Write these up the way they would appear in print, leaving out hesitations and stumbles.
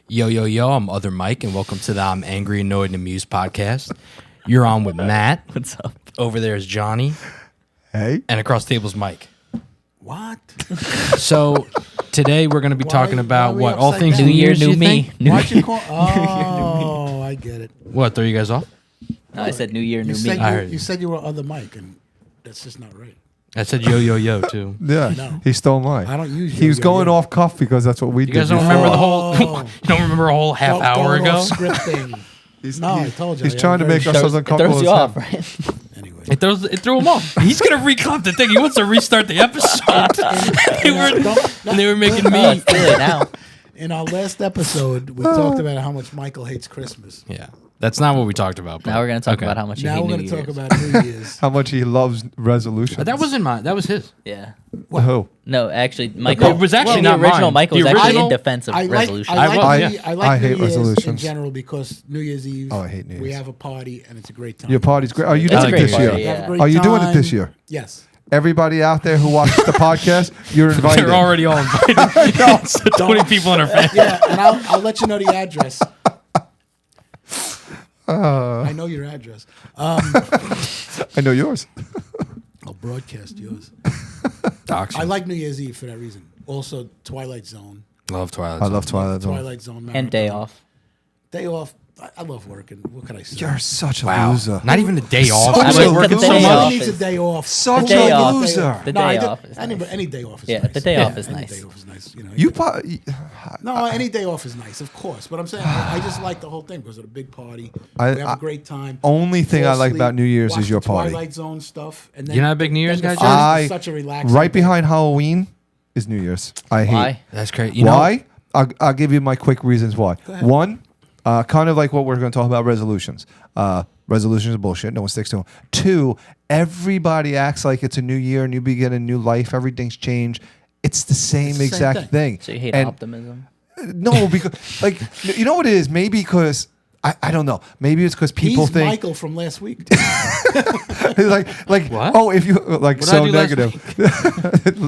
Yo, yo, yo, I'm Other Mike, and welcome to the I'm Angry, Annoyed, and Amused podcast. You're on with Matt. What's up? Over there is Johnny. Hey. And across the table is Mike. What? So today we're going to be talking about why are we all upside things down? New Year's, New you me. think? Why'd you call? Oh, I get it. What, throw you guys off? No, I said New Year, New You Me. said I you, heard you said you were Other Mike, and that's just not right. I said yo, yo, yo, too. Yeah, No. he stole mine. I don't use He was yo-yo, going yo. off cuff because that's what we You did. guys don't before. remember the whole Oh. you don't remember a whole half hour Going ago? off scripting. No, I told you. He's I trying to very make us sharp- as It uncomfortable throws as you him. off, right? Anyway. It threw him off. He's going to reclamp the thing. He wants to restart the episode. and they were making Oh, me. it's too late now. In our last episode, we talked about how much Michael hates Christmas. Yeah, that's not what we talked about. but- Now we're going to talk okay. about how much you Now hate we're New going to talk Year's. about New Year's. How much he loves resolutions. That wasn't mine. That was his. Yeah. Who? No, actually, Michael. It was actually the not original mine. Michael The was actually original- in defense of I like, resolution. I like, I New was, Ye- yeah. I like I New hate Year's in resolutions. general because New Year's Eve, Oh, I hate New we Year's. have a party and it's a great time. Your party's great. Are you It's doing a it great this party, year? We have a yeah. great Are you doing it time. this year? Yes. Everybody out there who watches the podcast, you're invited. They're already all invited. It's 20 people in our family. Yeah, and I'll let you know the address. I know your address. I know yours. I'll broadcast yours. Doxing. I like New Year's Eve for that reason. Also, Twilight Zone. Love Twilight. I Zone. love Twilight Zone. Twilight Zone. And day marathon. off. Day off. I love working. What can I say? You're such a Wow. loser. Not even a day off. Such I a like working loser. so day much. off needs a is- day off. Such The day a off. loser. The No, day I do- off is any, nice. any day off is Yeah, nice. the day off is any nice. day off is nice. You know, You no, any day off is nice, of course. But I'm saying I just like the whole thing because of the big party. We have a great time. Only thing Fall I like asleep, about New Year's watch is your the party. Twilight Zone stuff. And then, You're not a big New Year's then guy, the Johnny? first is such a relaxing right day. behind Halloween is New Year's. I hate. Why? That's great. You know, Why? I'll give you my quick reasons why. One, kind of like what we're going to talk about resolutions. Resolutions are bullshit. No one sticks to them. Two, everybody acts like it's a new year, a new beginning, new life. Everything's changed. It's the same the same exact thing. So you hate And- optimism? No, because like you know what it is. Maybe because I don't know. Maybe it's because people He's think Michael from last week. like What? oh if you like What did I so do last negative.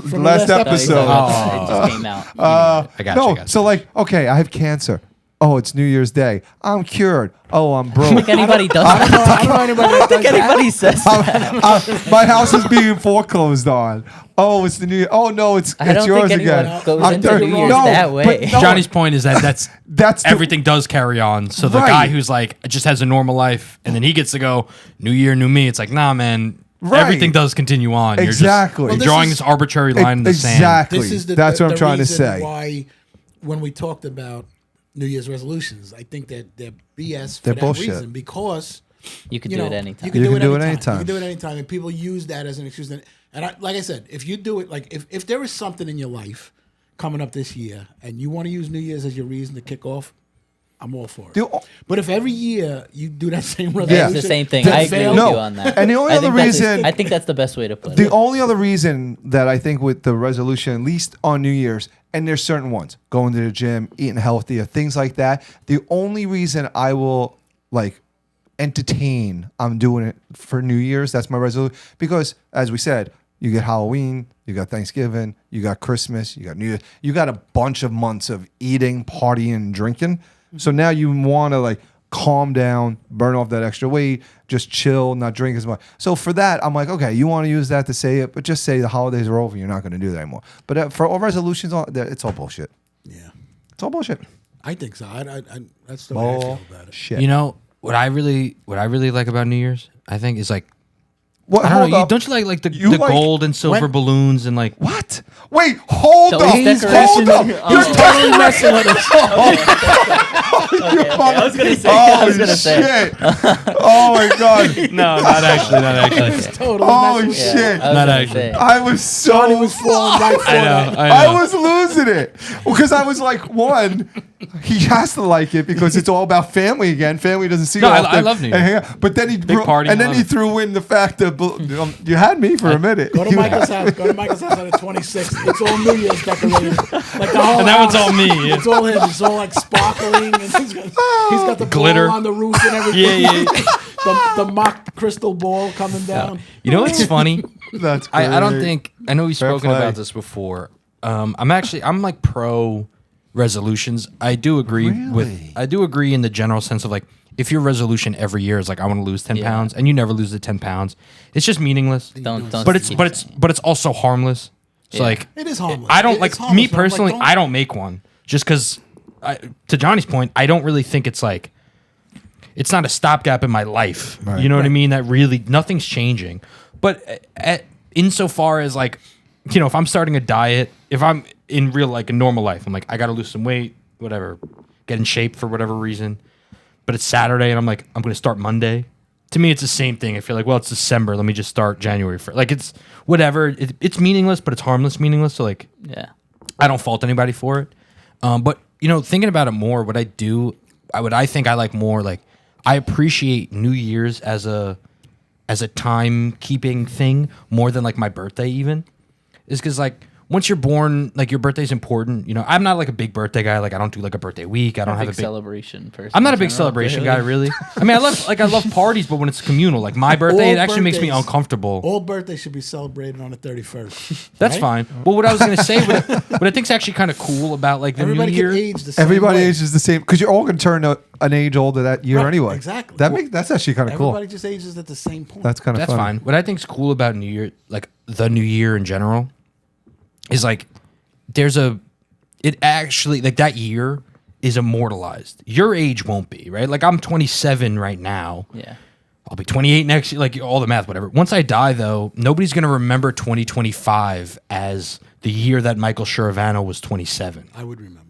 From last the last No, episode. it just came out. I got no, you. I got so you. like, okay, I have cancer. Oh, it's New Year's Day. I'm cured. Oh, I'm I don't broke. think anybody does I don't know. that. I don't know anybody I that don't think does that. anybody says that. My house is being foreclosed on. Oh, it's the New Year. Oh no, it's I don't yours think anyone again. goes I'm into dirty. New Year's No, that but way. no, Johnny's point is that's that's the- everything does carry on. So the Right. guy who's like just has a normal life, and then he gets to go New Year, new me. It's like, nah, man. Right. Everything does continue on. Exactly. You're Well, just this drawing is- this arbitrary line in the sand. Exactly. This is That's what I'm trying to reason say. Why, when we talked about New Year's resolutions, I think that they're BS for They're that bullshit. reason You because can you do know it anytime. You can You do can it do it anytime. anytime. You can do it anytime, and people use that as an excuse. And like I said, if you do it, like if there is something in your life coming up this year, and you want to use New Year's as your reason to kick off, I'm all for it. Do- But if every year you do that same resolution, It's the same thing. to I agree fail- with No. you on that. And the only I other think that's- reason- I think that's the best way to put The it. only other reason that I think with the resolution, at least on New Year's, and there's certain ones, going to the gym, eating healthier, things like that. The only reason I will like entertain, I'm doing it for New Year's. That's my resolution because, as we said, you get Halloween, you got Thanksgiving, you got Christmas, you got New Year, you got a bunch of months of eating, partying, and drinking. So now you want to like calm down, burn off that extra weight, just chill, not drink as much. So for that, I'm like, okay, you want to use that to say it, but just say the holidays are over. You're not going to do that anymore. But for all resolutions, it's all bullshit. Yeah, It's all bullshit. I think so. That's the way I feel about it. Shit. You know what I really like about New Year's? I think is like what? I don't Hold know. up. Don't you like the You like- gold and silver when- balloons and like What? Wait, hold Those up. decorations- Hold up. Oh. You're totally messing with us. I was gonna say. Oh, I was gonna say. shit. Oh, my God. no, not actually. Totally Holy messing with shit. I was Not gonna actually. say. I was so Johnny was falling right for I know. that. I know. I was losing it because I was like, one, he has to like it because it's all about family again. Family doesn't see. No, I often. love New And Year's. hang out. But then he party, and I then love he it. threw in the fact that you had me for a minute. Go to You- Michael's house. Go to Michael's house on the 26th. It's all New Year's decorated. Like the whole And that one's house. all me, yeah. It's all him. It's all like sparkling. And he's got the Glitter. ball on the roof and everything. Yeah. the mock crystal ball coming down. You know what's funny? That's I don't great. think I know we've Fair spoken play. about this before. I'm like pro resolutions. I do agree Really? I do agree in the general sense of like, if your resolution every year is like, I want to lose 10 pounds, and you never lose the 10 pounds, it's just meaningless. Don't. But it's also harmless. So Yeah. like, It is harmless. I don't It's like harmless, me but I'm like, personally. don't- I don't make one just because. To Johnny's point, I don't really think it's like. It's not a stopgap in my life. Right. You know what I mean? That really nothing's changing. But insofar as like, you know, if I'm starting a diet, if I'm in real like a normal life, I'm like, I got to lose some weight, whatever, get in shape for whatever reason. But it's Saturday, and I'm like, I'm going to start Monday. To me, it's the same thing. I feel like, well, it's December. Let me just start January 1st. Like, it's whatever. It's meaningless, but it's harmless meaningless. So, like, Yeah. I don't fault anybody for it. But, you know, thinking about it more, what I think I like more, like, I appreciate New Year's as a timekeeping thing more than, like, my birthday even. Is because, like, once you're born, like, your birthday's important. You know, I'm not like a big birthday guy. Like, I don't do like a birthday week. I don't have a big celebration person. I'm not a in big general, celebration guy, really. I mean, I love parties, but when it's communal, like my birthday, All it actually makes me birthdays- uncomfortable. All birthdays should be celebrated on the 31st. That's right? fine. Well, what I was gonna say, what I think's actually kind of cool about like the Everybody New can Year. age the same Everybody way. ages the same because you're all going to turn an age older that year Right, anyway. exactly. That's actually kind of cool. Everybody just ages at the same point. That's kind of That's fun. fine. What I think's cool about New Year, like the New Year in general, is like it actually like that year is immortalized. Your age won't be, right? Like I'm 27 right now. Yeah. I'll be 28 next year, like all the math, whatever. Once I die, though, nobody's going to remember 2025 as the year that Michael Schiravano was 27. I would remember.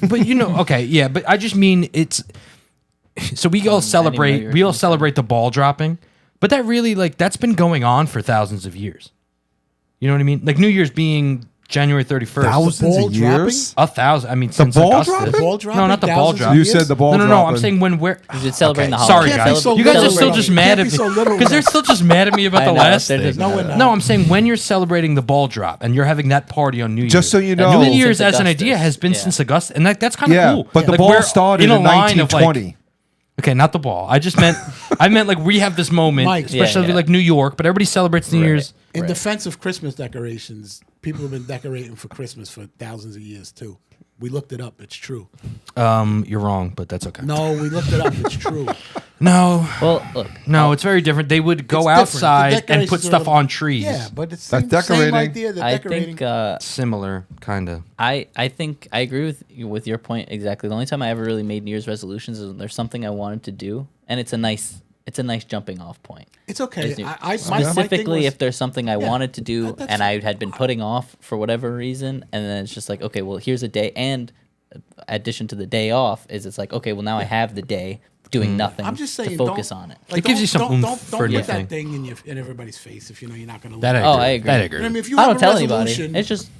But you know, okay, yeah, but I just mean it's. So we all celebrate. you're We all 27. celebrate the ball dropping, but that really like that's been going on for thousands of years. You know what I mean? Like New Year's being January 31st. Thousands ball of years. 1,000. I mean, since ball Augustus. dropping? The ball dropping? No, not the ball Thousands of drop. You years? said the ball No, dropping. I'm saying when we're. You're celebrating Okay, the sorry, holiday. guys. so You guys are literal still about just it. You mad can't at be me so literal because they're about still just mad at me about I the know, last they're thing. just- No, we're not. No, I'm saying when you're celebrating the ball drop and you're having that party on New Year's. Just so you know. New Since Year's as an Augustus. idea has been Yeah. since Augustus, and that's kind of Yeah, cool. but the Like, ball we're started in in a line of, like- 1920. Okay, not the ball. I just meant like we have this moment, Mike. especially Yeah, yeah. like New York, but everybody celebrates New Right. Year's. In Right. defense of Christmas decorations, people have been decorating for Christmas for thousands of years too. We looked it up. It's true. You're wrong, but that's okay. No, we looked it up. It's true. No, Well, look. no, it's very different. They would go It's different. The outside and decorations put are stuff a little- on trees. Yeah, but it's That's same decorating. idea. That I decorating. think Similar, kind of. I think I agree with your point exactly. The only time I ever really made New Year's resolutions is when there's something I wanted to do, and it's a nice jumping off point. It's okay. Is it- my thing Specifically, was- if there's something I wanted to do that's and I had been putting off for whatever reason, and then it's just like, okay, well, here's a day, and addition to the day off is it's like, okay, well, now I have the day doing nothing I'm just saying, to focus don't- on it. It gives you some don't, oomph don't, for don't put anything. that thing in everybody's face if you know you're not going to. That I Oh, agree. I agree. That I I agree. mean, if you I have don't a tell resolution, anybody. It's just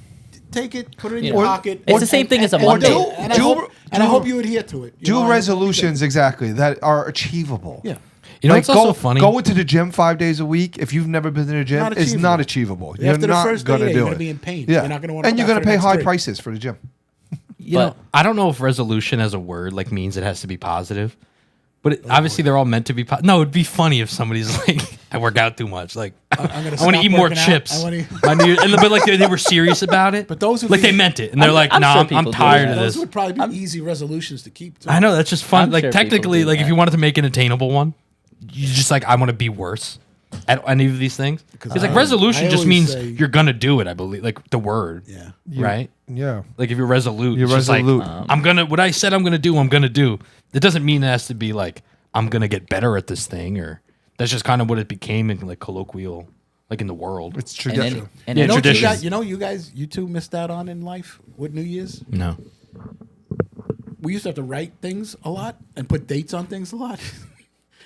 take it, put it in You your know. pocket. It's the same thing as a and Monday. do it. And I Do- hope- and I do- hope you adhere to it. You Do know, I resolutions exactly that are achievable. Yeah. You know, Like, it's also go, funny. Going to the gym 5 days a week if you've never been to the gym Not is not achievable. You're After the not first day, going to yeah, do you're it. gonna be in pain. Yeah, You're not gonna wanna and come you're back going for to the pay next high three. prices for the gym. You know, I don't know if resolution as a word like means it has to be positive, but obviously they're all meant to be. No, it'd be funny if somebody's like, "I work out too much. Like, gonna I want to stop eat more working out. chips." I wanna- My New Year- and but like they were serious about it. But those would like be- they meant it, and they're like, I'm "Nah, sure I'm people do tired that. of Those this." would probably be easy resolutions to keep. Too. I know that's just fun. I'm like sure people technically, do like if that. you wanted to make an attainable one, you just like I want to be worse at any of these things. Because like resolution I just always means say- you're gonna do it. I believe like the word. Yeah. Right. Yeah. Like if you're resolute, You're it's just like, resolute. I'm gonna what I said I'm gonna do. I'm gonna do. It doesn't mean it has to be like I'm gonna get better at this thing, or that's just kind of what it became in like colloquial, like in the world. It's and tradition. then, and Yeah, You know, what traditions. you guys, you two missed out on in life with New Year's. No. We used to have to write things a lot and put dates on things a lot.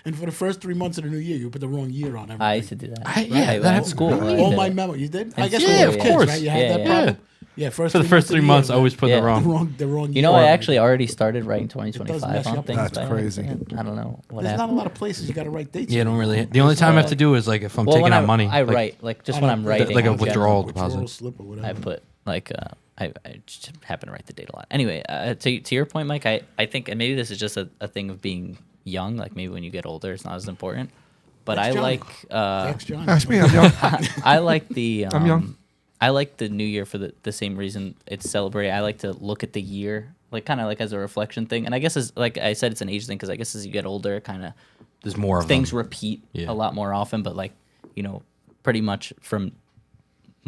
And for the first 3 months of the new year, you put the wrong year on everything. I used to do that. yeah, Right, that at happens. school. All I my did it. memo. You did? I And guess yeah, when we were of kids, course. right? You had Yeah, that yeah. problem. Yeah, For the first 3 months, I always put Yeah. the wrong. the wrong. You know, year I on actually everything. already started writing does mess 2025 you on up. things. That's by crazy. accident. I don't know what There's not a happened. lot of places you got to write dates. Yeah, I in. don't really. The only time I have to do is like if I'm Well, taking when out money. I like, write, like just On when a- I'm writing, like a in general, withdrawal Withdrawal deposit. slip or whatever. I put like I just happen to write the date a lot. Anyway, to your point, Mike, I think, and maybe this is just a thing of being young. Like maybe when you get older, it's not as important. But Ask I Johnny. like Ask Johnny. Ask me, I'm young. I like the I'm young. I like the new year for the same reason it's celebrated. I like to look at the year like kind of like as a reflection thing. And I guess as like I said, it's an age thing because I guess as you get older, kind of There's more of things them. repeat Yeah. a lot more often. But like pretty much from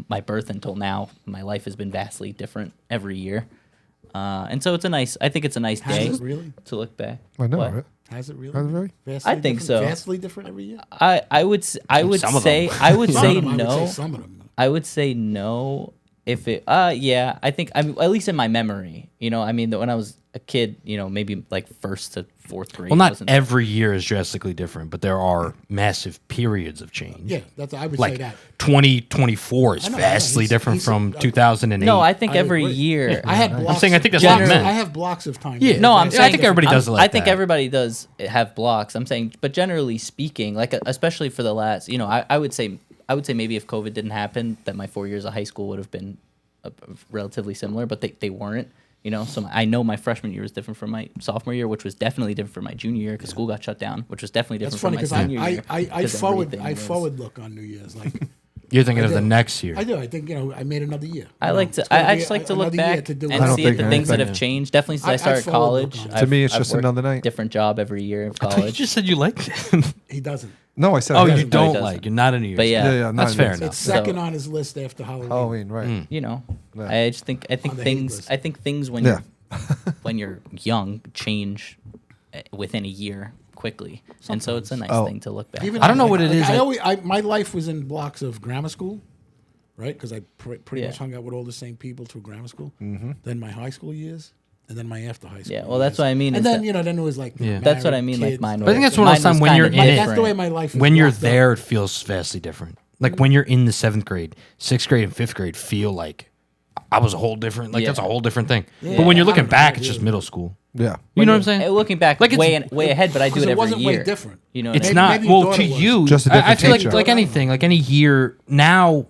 my birth until now, my life has been vastly different every year. And so I think it's a nice Has day it really? to look back. I know, What? right? Has it really? Has it really? Vastly I think different? so. Vastly different every year. I would Some of say them. I would Some say of them, I would no. say some of them. I would say no if it yeah, I think at least in my memory. I mean that when I was a kid, maybe like 1st to 4th grade. Well, not wasn't- every year is drastically different, but there are massive periods of change. Yeah, I would say Like that. 2024 is I know, vastly he's- different he's- from 2008. No, I think I every agree. year. I had blocks. I'm saying I think that's what I blocks- meant. I have blocks of time. Yeah. No, I'm I saying think everybody does it like I think that. everybody does have blocks. I'm saying, but generally speaking, like especially for the last, I would say maybe if COVID didn't happen, that my 4 years of high school would have been relatively similar, but they weren't. So I know my freshman year was different from my sophomore year, which was definitely different from my junior year because school got shut down, which was definitely That's different funny from because my senior year. I 'cause forward everything was- forward look on New Year's. Like You're thinking I of the do. next year. I do. I think I made another year. I like to. I just like to look back and I don't see at think the things that anything. have changed. Definitely since I I'd started forward look college. on it. To me, it's I've just worked another night. Different job every year of You college. just said you liked it. He doesn't. No, I said Oh, I you didn't. No, he don't doesn't. like. You're not a New Year's. But yeah, Yeah, That's not fair New enough. It's second So- on his list after Halloween. Halloween, right? Yeah. Yeah. I just think On the hate things list. I think things when Yeah. when you're young change within a year quickly, and so it's a nice Oh. thing to look back. Even I don't know what it is. My life was in blocks of grammar school, right? Because I pretty Yeah. much hung out with all the same people through grammar school. Then my high school years, and then my after high school. Yeah, well, that's years. what I mean And is then that- then it was like Yeah. That's what I married, mean. Like kids. mine. But I think that's one of those mine times was when you're kinda in it. That's the way different. my life. Is When you're blocked up. there, it feels vastly different. Like when you're in the 7th grade, 6th grade, and 5th grade feel like I was a whole different. Like Yeah. that's a whole different thing. Yeah. But when you're I looking don't know, back, it it's just really- middle school. Yeah. You know what I'm saying? Looking back, Like, it's- way ahead, but I do Because it it every wasn't year. way different. You know, what It's I mean? not. maybe your Well, daughter to was. you, Just a I different feel like teacher. like anything, like any year now.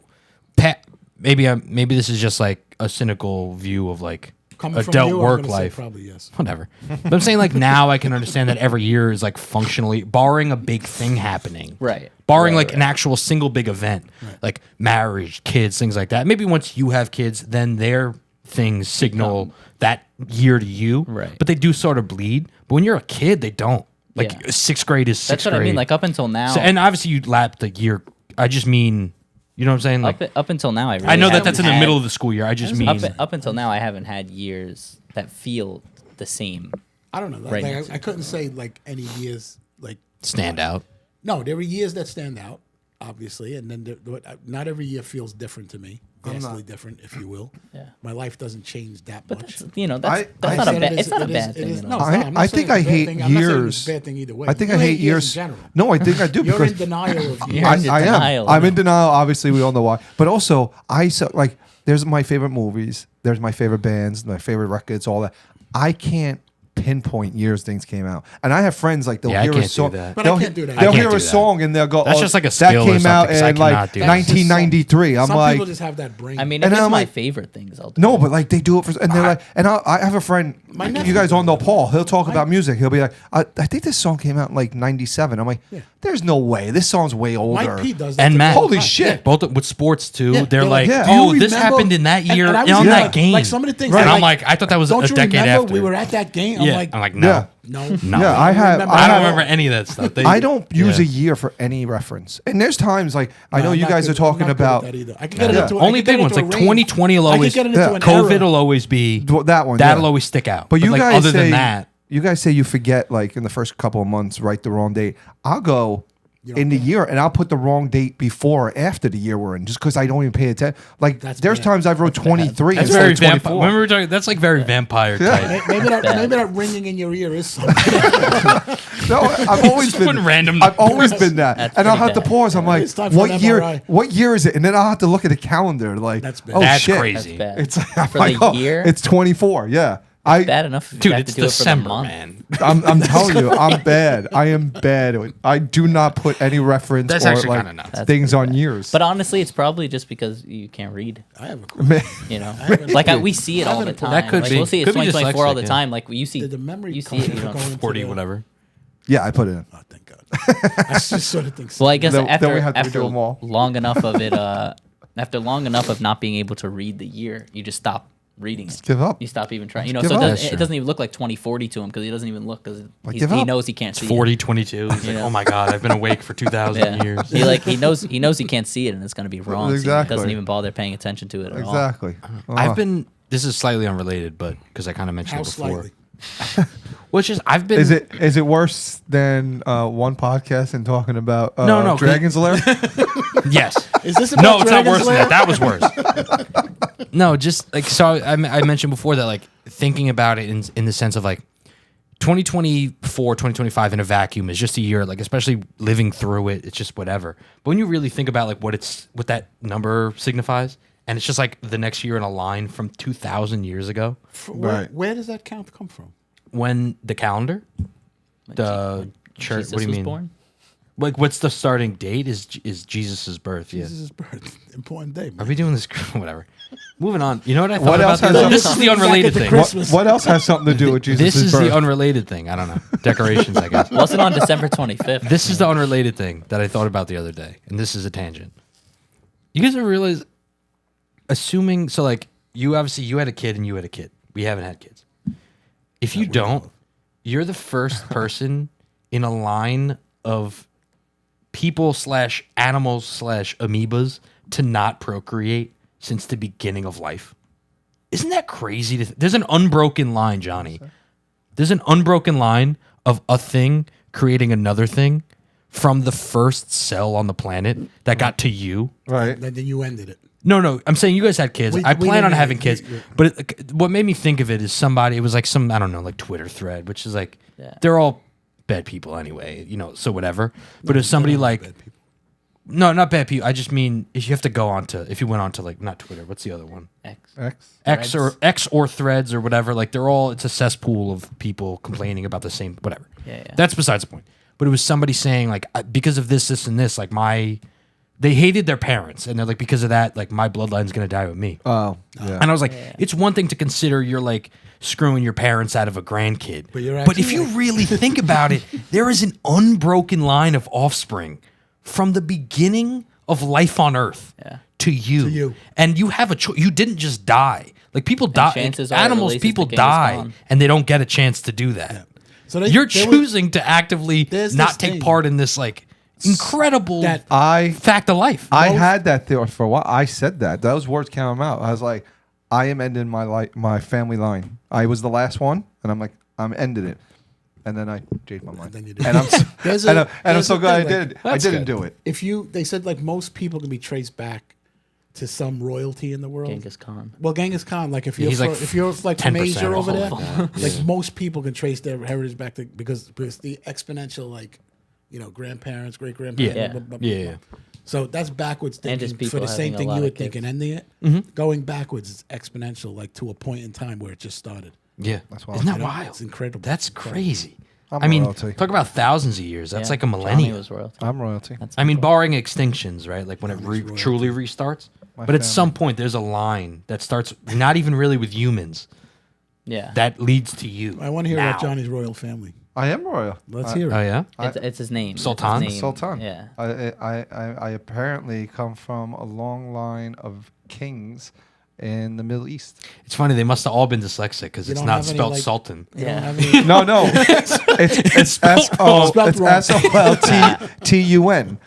Maybe this is just like a cynical view of like Coming from adult you, I'm work gonna say life. probably yes. Whatever. But I'm saying like now I can understand that every year is like functionally, barring a big thing happening. Right. Barring Right, like right. an actual single big event, like marriage, kids, things like that. Maybe once you have kids, then their things signal that year to you. Right. But they do sort of bleed. But when you're a kid, they don't. Like Yeah. 6th grade is 6th That's what grade. I mean. Like up until now, So, and obviously you lap the year. I just mean, you know what I'm saying? Like up until now, I really I know that haven't that's in the had- middle of the school year. I just mean Up until now, I haven't had years that feel the same. I don't know. Right. Like, I couldn't say like any years like stand out. No, there are years that stand out, obviously, and then not every year feels different to me. Vastly different, if you will. Yeah. My life doesn't change that But much. that's that's I not a said bad. it It's is- not a it is- bad it thing. is- at no, all. it's not. I'm not I saying think it's a I bad hate thing. I'm not saying years. it's a bad thing either way. I think You I hate in years. general. No, I think I do You're because in denial of You're years. in I am. denial. I'm in denial. Obviously, we all know why. But also, like there's my favorite movies. There's my favorite bands, my favorite records, all that. I can't pinpoint years things came out, and I have friends like they'll Yeah, I hear can't a do song. that. But I They'll, can't do that. They'll I can't hear do a that. song and they'll go, That's "Oh, just like a that skill or came out something, 'cause I in like cannot do that. 1993." I'm Some like, people just have that brain. I mean, And if it's I'm my like- favorite things, I'll do no, it. but like they do it for, and they're like, and I have a friend. My You nephew- guys all know Paul. He'll talk about music. He'll be like, I think this song came out in like '97. I'm like, there's no way. This song's way older. Mike P does that. And to me Matt, all the Holy time. shit. both with sports too. Yeah, they're like, yeah. oh, Do you this remember- happened in that year and I was on like- that game. Like some of the things. and they're I'm like, I thought that was don't a you decade remember after. we were at that game? yeah, I'm like, no, Yeah. no. no. Yeah, I have. remember- I don't have- remember any of that stuff. They- I don't use yeah. a year for any reference. And there's times like I know I'm you not guys good- are talking I'm not good at about that either. I can get it Yeah. into Only I can get big ones into like a range. 2020 will I can always, get it into an COVID era. will always be that one. that'll yeah. always stick out. But you like, guys other say than that, you guys say you forget like in the first couple of months, write the wrong date. I'll go in the year and I'll put the wrong date before or after the year we're in, just because I don't even pay attention. Like That's there's bad. times I've wrote 23 that's instead very of vampire. 24. Remember we were talking? That's like very vampire type. Maybe that ringing in your ear is something. No, I've always Just been. putting random I've always numbers. been that, That's and I'll pretty have to bad. pause. I'm like, It's time for what an year? MRI. What year is it? And then I'll have to look at the calendar. Like, That's bad. oh That's shit, crazy. That's bad. It's I'm For like, the oh, year? It's 24. Yeah, Bad enough if you Dude, have it's to do December, it for the month. man. I'm telling you, I'm bad. I am bad. I do not put any reference That's or actually like kinda nuts. That's things pretty on bad. years. But honestly, it's probably just because you can't read. I have a question. You know, haven't- like we see it all the time. That could like, be. We'll see it Could be 2024 all dyslexic, the yeah. time. Like you see, Did the memory you see it. You card don't. go into 40, the- whatever. yeah, I put it in. Oh, thank God. I just sort of think so. Well, I guess Then we after have to do 'em all. long enough of it, after long enough of not being able to read the year, you just stop reading it. give up. You stop even trying. Give So up. That's it true. doesn't even look like 2040 to him because he doesn't even look because give he up. knows he can't see 40, it. 22. He's like, Yeah. oh my God, I've been awake for 2,000 Yeah. years. He knows he can't see it and it's going to be wrong. So he Exactly. doesn't even bother paying attention to it at all. Exactly. I've been, this is slightly unrelated, but because I kind of mentioned How it before. slightly? Which is, I've been. Is it worse than one podcast and talking about No, Dragon's Lair? Yes. Is this about No, it's not Dragon's worse than Lair? that. That was worse. No, just like, so I mentioned before that, like, thinking about it in the sense of like 2024, 2025 in a vacuum is just a year, like, especially living through it, it's just whatever. But when you really think about like what that number signifies, and it's just like the next year in a line from 2,000 years ago, Right. Where does that count come from? when the calendar, the church, Jesus what do you was mean? born? Like, what's the starting date? Is Jesus's birth? Yeah. Jesus' birth. Important day, Are man. we doing this? Whatever. Moving on. You know what I thought What about else the has other- something- This is the unrelated Back at the thing. Christmas. What else has something to do with Jesus' This is birth? the unrelated thing. I don't know. Decorations, I guess. Wasn't on December 25th. This is the unrelated thing that I thought about the other day, and this is a tangent. You guys ever realize, assuming, so like, you obviously, you had a kid and you had a kid. We haven't had kids. If you don't, you're the first person in a line of people / animals / amoebas to not procreate since the beginning of life. Isn't that crazy? There's an unbroken line, Johnny. There's an unbroken line of a thing creating another thing from the first cell on the planet that got to you. Right. And then you ended it. No, I'm saying you guys had kids. We I plan didn't on have having it. kids. But what made me think of it is somebody, it was like some, I don't know, like Twitter thread, which is like, Yeah. they're all bad people anyway, so whatever. But if somebody like, Bad people. no, not bad people. I just mean, if you have to go on to, if you went on to like, not Twitter, what's the other one? X. X or Threads or whatever. Like, they're all, it's a cesspool of people complaining about the same, whatever. Yeah. That's besides the point. But it was somebody saying like, because of this, and this, like they hated their parents, and they're like, because of that, like, my bloodline's gonna die with me. Oh, yeah. And I was like, it's one thing to consider you're like screwing your parents out of a grandkid, But you're but if actually you really think about it, there is an unbroken line of offspring from the beginning of life on Earth to you. you. And you have a choice. You didn't just die. Like, people die. chances are, Animals, at least people the king is die, gone. and they don't get a chance to do that. So You're there was- choosing to actively there's not this take thing part in this like incredible that fact of life. I had that theory for a while. I said that. Those words came out. I was like, I am ending my family line. I was the last one, and I'm like, I'm ending it. And then I changed my mind. then you did. And I'm so, There's and a- I'm there's so a glad I thing, did like- it. I That's didn't good. do it. they said like most people can be traced back to some royalty in the world. Genghis Khan. Well, Genghis Khan, like if Yeah, you're he's like if you're like 10% from Asia over there, off. like most people can trace their heritage back to because the exponential like grandparents, great grandparents. Yeah. blah, blah, blah, Yeah, blah. yeah. So that's backwards And just thinking for people the same having thing a lot you were of kids. thinking, ending it. Mm-hmm. Going backwards is exponential, like to a point in time where it just started. Yeah, That's wild. isn't that You know, wild? it's incredible. That's crazy. I'm I mean, royalty. talk about thousands of years. That's Yeah. like a Johnny millennium. was royalty. I'm royalty. That's I mean, cool. barring extinctions, right? Like when it truly restarts. My But at family. some point, there's a line that starts not even really with humans Yeah. that leads to you. I want to hear now. about Johnny's royal family. I am royal. Let's I- hear it. Oh yeah. It's his name. It's his Sultan? name. Sultan. Yeah. I apparently come from a long line of kings in the Middle East. It's funny. They must have all been dyslexic because You it's don't not have any, spelled like- Sultan. You Yeah. don't have any- No, it's spelled spelled wrong. SOLTTUN.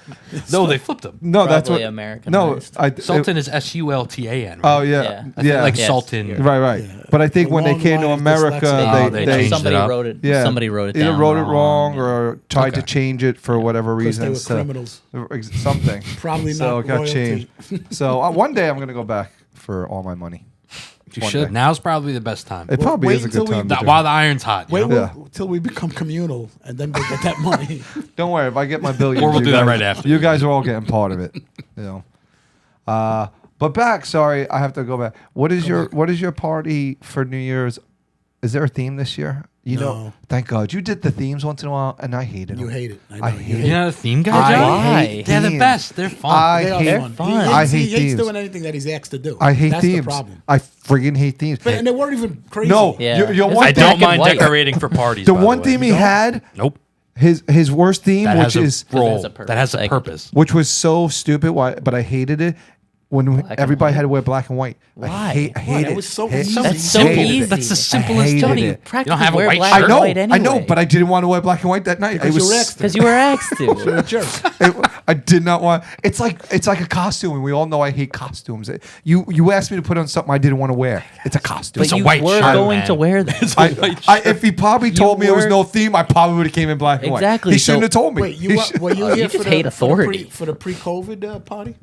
No, they flipped them. No, that's Probably what. American. No, Sultan is SULTAN. Oh right? yeah, Yeah. I think like Yes. Sultan. Right, right. Yeah. But I think A when they long came to line of America, dyslexia. Oh, they No, changed somebody it up. wrote it. yeah, Somebody wrote it either down. wrote it wrong yeah. or tried to Okay. change it for whatever Because they reason. were criminals. Something. Probably So not it got royalty. changed. So one day I'm gonna go back for all my money. You One should. day. Now's probably the best time. It probably wait is a until good we- time. to do While it. the iron's hot. Wait You know? till we become communal and then we'll get that money. Don't worry, if I get my billions, Or we'll you do that guys- right after. You guys are all getting part of it. But back. Sorry, I have to go back. What is your party for New Year's? Is there a theme this year? You know, No. thank God you did the themes once in a while, and I hated You them. hate it. I know. I You hate hate You're it. not a theme guy, I John? hate They're the themes. best. They're fun. I They are hate. fun. fun. He I hates, hate he hates themes. doing anything that he's asked to do. I hate That's themes. the problem. I friggin' hate themes. But, and they weren't even crazy. No, Yeah. your It's one I like thing. don't black and mind white. decorating for parties. The by one way. theme he had, Nope. his worst theme, That which has a is role. has a purpose. That has a Like- purpose. which was so stupid. Why? But I hated it. when and everybody white? had to wear black and white. Why? I hate Why? it. That was so Hate- easy. That's so hated it. easy. That's the I simplest hated Tony, you it. practically have a wear white black shirt? I and know, white anyway. I know, but I didn't want to wear black and white that night. Because you were asked because you were asked to. You're a jerk. I did not want. It's like a costume, and we all know I hate costumes. You asked me to put on something I didn't want to wear. It's a costume. But It's a you white were shirt, going man. to wear that. If he probably told me it was were- no theme, I probably would have came in black and white. Exactly, He shouldn't so- have told me. Wait, He should- were you you here just for hate the, authority. for the pre-COVID party?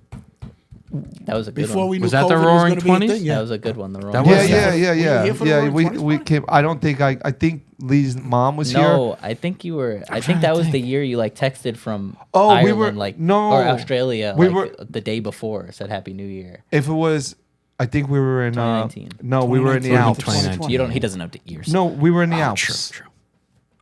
That was a good Before one. we knew Was that COVID the was Roaring going to be a 20s? thing. Yeah. That was a good one. The wrong. That yeah, was- yeah, Were yeah, you yeah, here for the yeah. Roaring We 20s? came. I don't think I think Lee's mom was here. No, I think you were. I think that was the year you like texted from Oh, we Ireland, were- like no. or Australia. We like, were- the day before. Said Happy New Year. If it was, I think we were in. 2019. No, we were in the 2019. Alps. 2019. You don't. He doesn't know the years. No, we were in the Oh, Alps. true.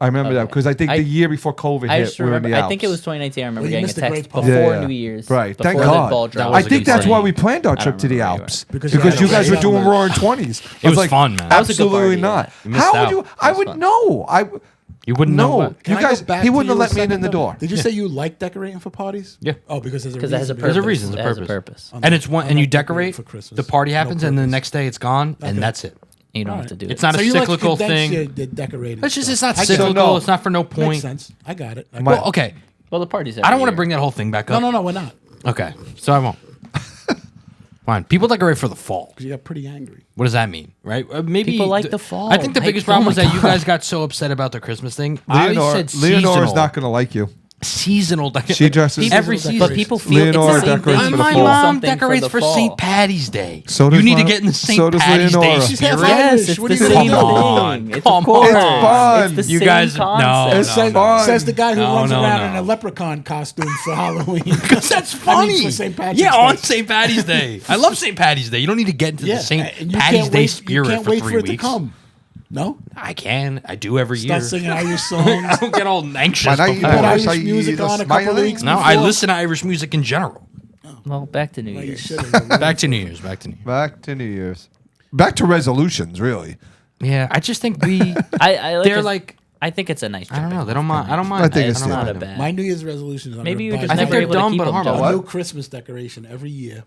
I remember that Okay. because I think I- the year before COVID I hit, just we were in remember. the Alps. I think it was 2019. I remember Well, you getting a missed a text great part. before Yeah, yeah. New Year's. Right. Before Thank the God. ball That dropped. was I a think good that's party. why we planned our I trip don't to the remember where you Alps Because because you you had guys a were race doing on the- Roaring 20s. It was fun, man. That was a good Absolutely party, not. yeah. You missed How would out. you? That I was would fun. know. You wouldn't know No, what. you Can I go guys. back He to wouldn't have you a let me in second, the though? door. Did you say you like decorating for parties? Yeah. Oh, because there's a Because reason. that has a behind purpose. There's a reason, It there's a has a purpose. purpose. And it's one, I'm and you not decorating decorate. for Christmas. The party No happens, and the purpose. next day it's gone, Okay. and that's it. You don't All have to right. do it. It's not So a you like cyclical condense thing. your decorating. It's just stuff. it's not I get it. cyclical. no. It's not for no Makes point. sense. I got it. My- Well, okay. Well, the party's. I don't want to every bring year. that whole thing back No, up. no, no, we're not. Okay, so I won't. Fine. People decorate for the fall. Because you got pretty angry. What does that mean, right? Maybe People like the fall. I think the Like, biggest oh problem my was that you God. guys got so upset about the Christmas thing. I Leonora, said Leonora's seasonal. not going to like you. Seasonal. She dresses every Seasonal season. But people feel Leonora it's the same decorates thing. for You the My feel fall. mom something decorates the for fall. St. Patty's Day. So you does need to my- get in the so St. does Patty's Day Leonora. She's half spirit. Yes, Irish. it's What the do you same think? Come on, thing. It's come of course. on. It's fun. It's the You same guys- no, concept. no, It says, no. says the guy who No, runs no, around no. in a leprechaun costume for Halloween. That's funny. for St. Patrick's yeah, Day. on St. Patty's Day. I love St. Patty's Day. You don't need to get into Yeah, the St. and you Patty's can't Day wait, spirit you can't for wait 3 for it weeks. to come. No? I can. I do every Start year. singing Irish songs. I don't get all anxious. Why not before. you Put Irish, Irish music on a couple smiling? weeks No, I before. listen to Irish music in general. Well, back to New Well, you Year's. should've. Back to New Year's. Back to New Year's. Back to New Year's. Back to resolutions, really. Yeah, I just think we. I like They're it. like. I think it's a nice. I don't know. jumping They don't off mind. I don't point. mind. I think that. it's don't not mind a them. bad. My New Year's resolution is I'm Maybe gonna you buy just I think never they're able to dumb, keep but them, harmless. Joe. What? a new Christmas decoration every year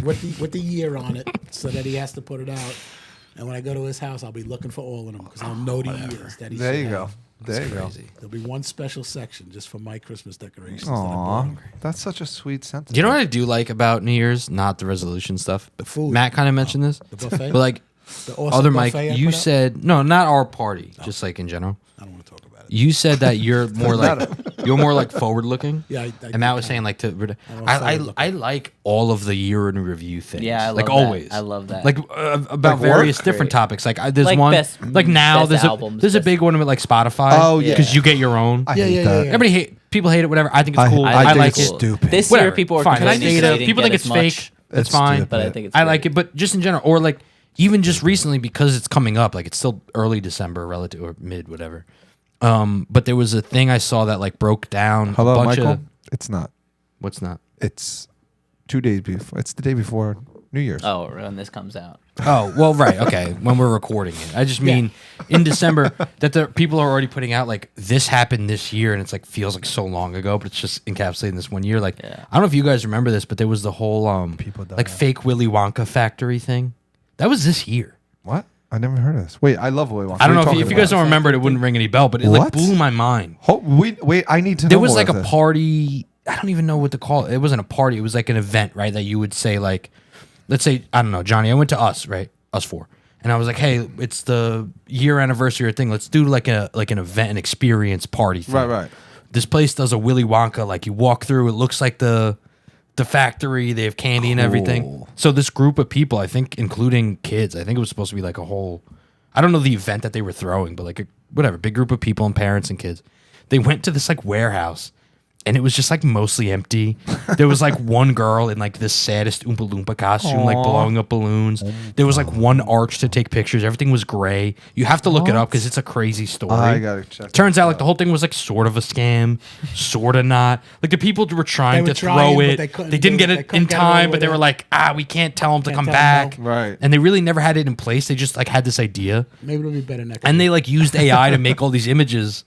with the year on it so that he has to put it out. And when I go to his house, I'll be looking for all of them because I'll know the years that he There should you go. have. There you go. Crazy. There'll be one special section just for my Christmas decorations. that I bought Aw, him. that's such a sweet sentence. Do you know what I do like about New Year's? Not the resolution stuff. The food. Matt kind of mentioned this. The buffet? But like, The awesome other Mike, buffet I you put out? said no, not our party. Just like in general. I don't want to talk about it. You said that you're more like you're more like forward looking. Yeah, I and Matt was do saying like to. I'm I forward-looking. like all of the year in review things. Yeah, I love like that. always. I love that. Like about Like various work? different Great. topics. Like there's Like one best- like now best there's albums, a best- big one with like Spotify. Oh, yeah. because you get your own. I Yeah, hate yeah, that. yeah, yeah. Everybody people hate it. Whatever. I think it's I- cool. I I, think like it's it. stupid. This Whatever. year, people are Fine. complaining Data. they didn't People get think it's as much, fake. That's It's fine. stupid. but I think it's. I great. like it, but just in general, or like even just recently because it's coming up, like it's still early December, relative or mid, whatever. But there was a thing I saw that like broke down Hello, a bunch Michael. of It's not. what's not. It's 2 days before. It's the day before New Year's. Oh, when this comes out. Oh well, right, okay. When we're recording it, I just mean in December that the people are already putting out like this happened this year, and it's like feels like so long ago, but it's just encapsulating this one year. Like Yeah. I don't know if you guys remember this, but there was the whole People die like out. fake Willy Wonka factory thing. That was this year. What? I never heard of this. Wait, I love Willy Wonka. I don't know What are if you talking guys about? don't remember it, it wouldn't ring any bell, but it like What? blew my mind. Wait, I need to know There was more like of a this. party. I don't even know what to call it. It wasn't a party. It was like an event, right? That you would say like, let's say I don't know, Johnny. I went to us, right? Us four, and I was like, hey, it's the year anniversary thing. Let's do like an event, an experience party thing. Right. This place does a Willy Wonka. Like you walk through, it looks like the factory. They have candy and everything. Cool. So this group of people, I think, including kids, I think it was supposed to be like a whole. I don't know the event that they were throwing, but like whatever, big group of people and parents and kids. They went to this like warehouse, and it was just like mostly empty. There was like one girl in like the saddest Oompa Loompa costume, like Aw. blowing up balloons. There was like one arch to take pictures. Everything was gray. You have to look it up because it's a crazy story. I gotta check. Turns out like the whole thing was like sort of a scam, sort of not. Like the people were trying They were to trying, throw but it. they couldn't They didn't do it. get They it couldn't in get away time, but with they it. were like, we can't tell them to Can't come tell 'em back. no. Right. And they really never had it in place. They just like had this idea. Maybe it'll be better next And year. they like used AI to make all these images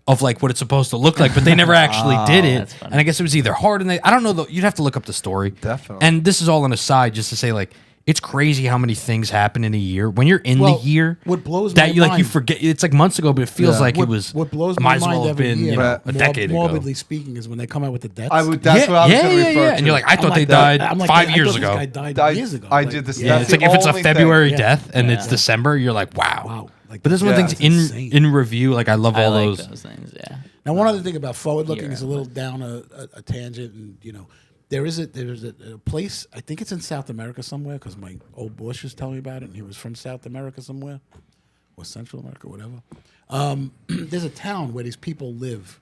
of like what it's supposed to look like, but they never actually did it. That's funny. And I guess it was either hard and I don't know. You'd have to look up the story. Definitely. And this is all an aside just to say like, it's crazy how many things happen in a year. When you're in the year, what blows that my you like you mind- forget. It's like months ago, but it feels like it was. What blows it my might as mind well have every been year, a decade ago. morbidly speaking, is when they come out with the deaths. I would. That's what I was going to refer to. And you're like, I I'm thought like, they died I'm like, 5 I years thought ago. This guy died years ago. I Like, did this. Yeah, That's it's like the if it's a only thing. February Yeah. death and it's Yeah. December, you're like, wow. Wow. Like, But there's one Yeah. things that's in insane. in review. Like I love I all like those. those things. Yeah. Now, one other thing about forward looking Year is a little down a tangent, and there's a place, I think it's in South America somewhere, because my old boss was telling me about it, and he was from South America somewhere, or Central America, whatever. There's a town where these people live